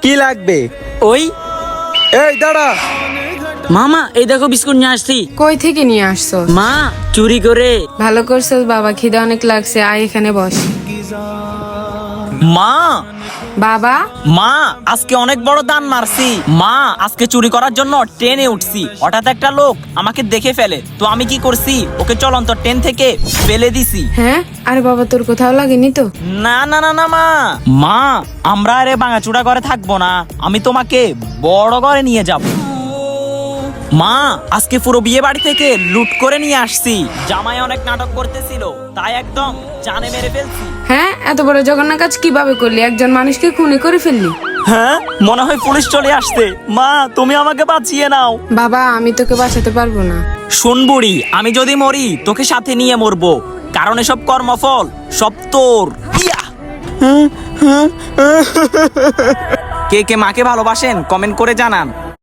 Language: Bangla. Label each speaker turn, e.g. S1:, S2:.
S1: কি লাগবে?
S2: ওই
S1: এই দাঁড়া।
S2: মামা, এই দেখো বিস্কুট নিয়ে আসছি।
S3: কই থেকে নিয়ে আসছো?
S2: মা, চুরি করে।
S3: ভালো করছো বাবা, খিদে অনেক লাগছে, আয় এখানে বস।
S4: মা
S3: বাবা,
S4: মা আজকে অনেক বড় দান মারছি। মা আজকে চুরি করার জন্য ট্রেনে উঠছি, হঠাৎ একটা লোক আমাকে দেখে ফেলে। তো আমি কি করছি, ওকে চলন্ত ট্রেন থেকে ফেলে দিছি।
S3: হ্যাঁ? আরে বাবা, তোর কোথাও লাগেনি তো?
S4: না না না না মা, মা আমরা আরে ভাঙাচুরা করে থাকবো না, আমি তোমাকে বড় করে নিয়ে যাব। মা আজকে পুরো বিয়ে বাড়ি থেকে লুট করে নিয়ে আসছি। জামাই অনেক নাটক করতেছিল, তাই একদম জানে মেরে ফেলছি।
S3: হ্যাঁ, এত বড় জঘন্য কাজ কিভাবে করলি? একজন মানুষকে খুনি করে ফেললি।
S4: হ্যাঁ, মনে হয় পুলিশ চলে আসছে। মা তুমি আমাকে বাঁচিয়ে নাও।
S3: বাবা, আমি তোকে বাঁচাতে পারবো না।
S4: শোন বুড়ি, আমি যদি মরি তোকে সাথে নিয়ে মরবো, কারণ এসব কর্মফল সব তোর। ইয়া! কে কে মাকে ভালোবাসেন কমেন্ট করে জানান।